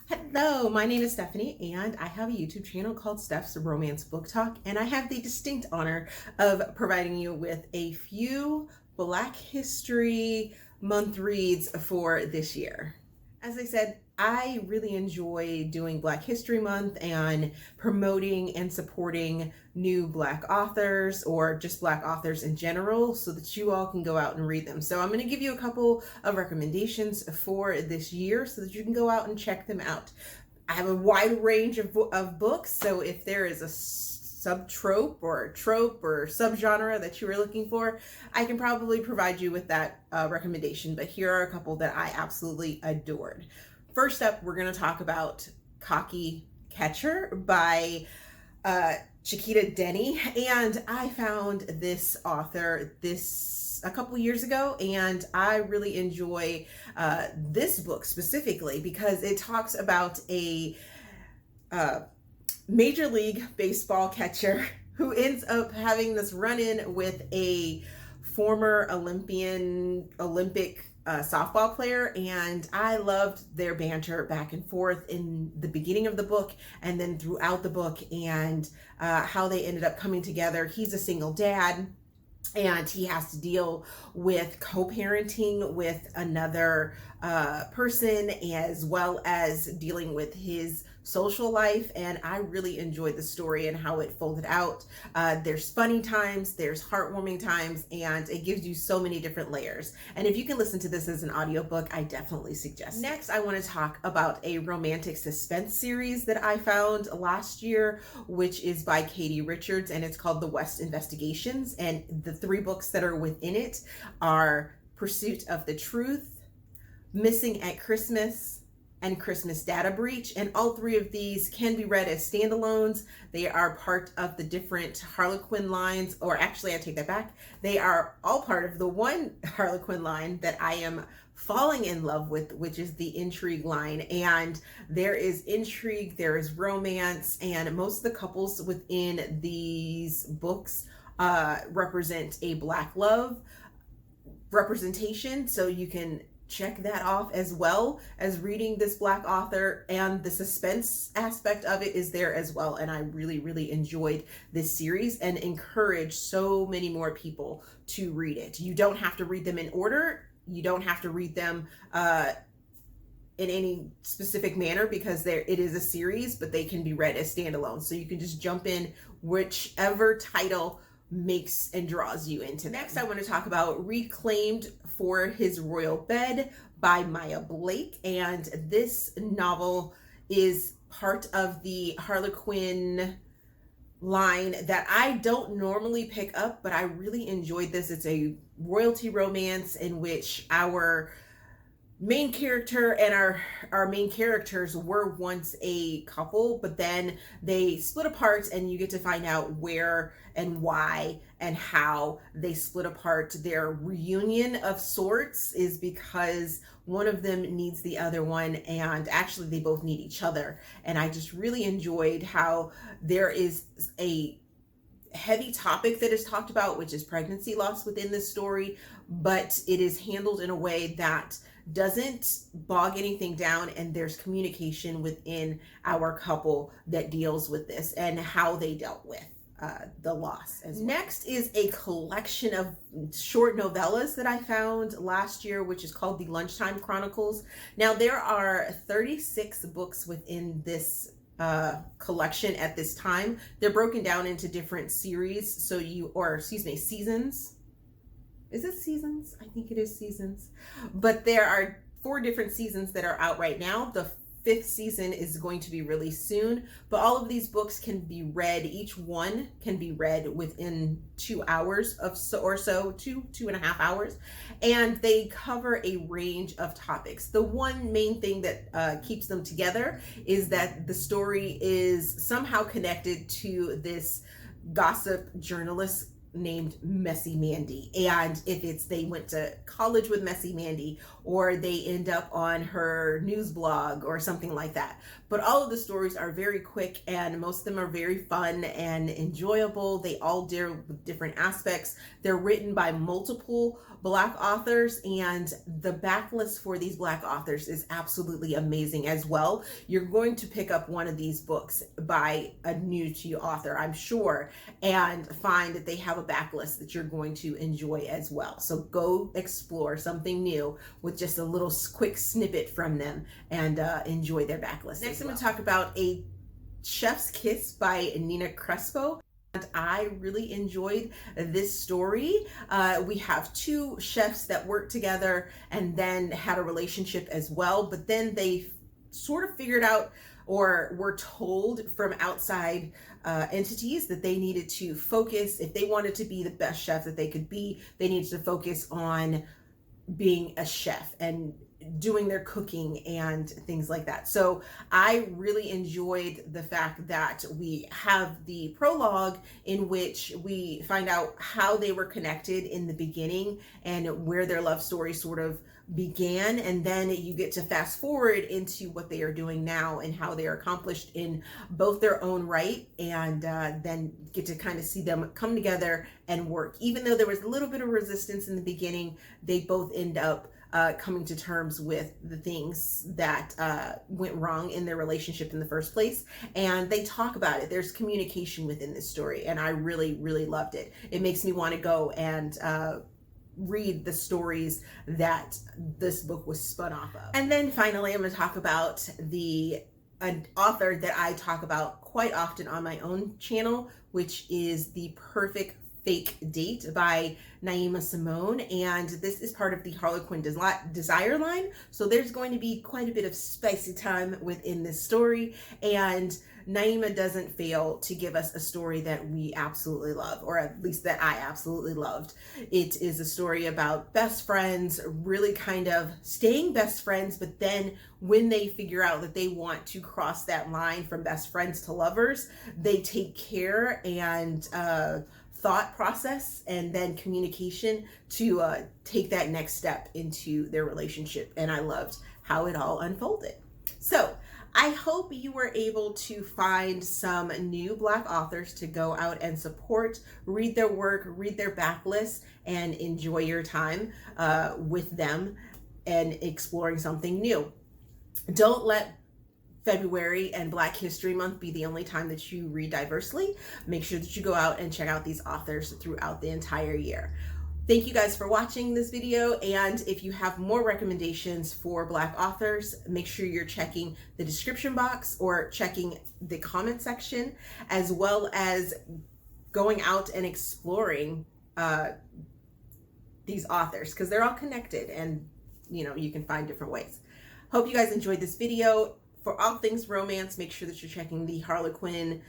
Hello, my name is Stephanie, and I have a YouTube channel called Steph's Romance Book Talk, and I have the distinct honor of providing you with a few Black History Month reads for this year. As I said, I really enjoy doing Black History Month and promoting and supporting new Black authors or just Black authors in general so that you all can go out and read them. So I'm going to give you a couple of recommendations for this year so that you can go out and check them out. I have a wide range of books, so if there is a subtrope or trope or subgenre that you were looking for, I can probably provide you with that recommendation, but here are a couple that I absolutely adored. First up, we're going to talk about Cocky Catcher by Chiquita Denny, and I found this author a couple years ago, and I really enjoy this book specifically because it talks about a Major League Baseball catcher who ends up having this run-in with a former Olympic softball player, and I loved their banter back and forth in the beginning of the book and then throughout the book, and how they ended up coming together. He's a single dad, and he has to deal with co-parenting with another person, as well as dealing with his social life. And I really enjoyed the story and how it folded out. There's funny times, there's heartwarming times, and it gives you so many different layers. And if you can listen to this as an audiobook, I definitely suggest it. Next, I want to talk about a romantic suspense series that I found last year, which is by Katie Richards, and it's called The West Investigations. And the 3 books that are within it are Pursuit of the Truth, Missing at Christmas, and Christmas Data Breach. And all 3 of these can be read as standalones. They are part of the different Harlequin lines, or actually I take that back. They are all part of the one Harlequin line that I am falling in love with, which is the intrigue line. And there is intrigue, there is romance, and most of the couples within these books represent a Black love representation. So you can check that off as well as reading this Black author, and the suspense aspect of it is there as well. And I really enjoyed this series and encourage so many more people to read it. You don't have to read them in order. You don't have to read them in any specific manner because it is a series, but they can be read as standalone. So you can just jump in whichever title makes and draws you into. Next, I want to talk about Reclaimed for His Royal Bed by Maya Blake. And this novel is part of the Harlequin line that I don't normally pick up, but I really enjoyed this. It's a royalty romance in which our main character and our main characters were once a couple, but then they split apart, and you get to find out where and why and how they split apart. Their reunion of sorts is because one of them needs the other one, and actually they both need each other. And I just really enjoyed how there is a heavy topic that is talked about, which is pregnancy loss within this story, but it is handled in a way that doesn't bog anything down, and there's communication within our couple that deals with this and how they dealt with the loss as well. Next is a collection of short novellas that I found last year, which is called The Lunchtime Chronicles. Now, there are 36 books within this collection at this time. They're broken down into different series, seasons. Is it seasons? I think it is seasons. But there are 4 different seasons that are out right now. The 5th season is going to be released soon, but all of these books can be read. Each one can be read within 2 hours or so, 2.5 hours, and they cover a range of topics. The one main thing that keeps them together is that the story is somehow connected to this gossip journalist named Messy Mandy. And if it's they went to college with Messy Mandy, or they end up on her news blog or something like that. But all of the stories are very quick, and most of them are very fun and enjoyable. They all deal with different aspects. They're written by multiple Black authors, and the backlist for these Black authors is absolutely amazing as well. You're going to pick up one of these books by a new to you author, I'm sure, and find that they have a backlist that you're going to enjoy as well. So go explore something new with just a little quick snippet from them, and enjoy their backlist. Next, I'm going to talk about A Chef's Kiss by Nina Crespo. And I really enjoyed this story. We have two chefs that worked together and then had a relationship as well, but then they sort of figured out, or were told from outside entities, that they needed to focus, if they wanted to be the best chef that they could be, they needed to focus on being a chef and doing their cooking and things like that. So I really enjoyed the fact that we have the prologue in which we find out how they were connected in the beginning and where their love story sort of began, and then you get to fast forward into what they are doing now and how they are accomplished in both their own right, and then get to kind of see them come together and work. Even though there was a little bit of resistance in the beginning, they both end up coming to terms with the things that went wrong in their relationship in the first place, and they talk about it. There's communication within this story, and I really, really loved it. It makes me want to go and read the stories that this book was spun off of. And then finally, I'm going to talk about an author that I talk about quite often on my own channel, which is The Perfect Fake Date by Naima Simone, and this is part of the Harlequin Desire line. So there's going to be quite a bit of spicy time within this story, and Naima doesn't fail to give us a story that we absolutely love, or at least that I absolutely loved. It is a story about best friends really kind of staying best friends, but then when they figure out that they want to cross that line from best friends to lovers, they take care and thought process and then communication to take that next step into their relationship. And I loved how it all unfolded. So I hope you were able to find some new Black authors to go out and support, read their work, read their backlist, and enjoy your time with them and exploring something new. Don't let February and Black History Month be the only time that you read diversely. Make sure that you go out and check out these authors throughout the entire year. Thank you guys for watching this video, and if you have more recommendations for Black authors, make sure you're checking the description box or checking the comment section, as well as going out and exploring these authors, because they're all connected, and you can find different ways. Hope you guys enjoyed this video. For all things romance, make sure that you're checking the Harlequin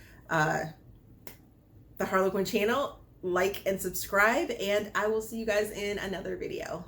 channel. Like and subscribe, and I will see you guys in another video.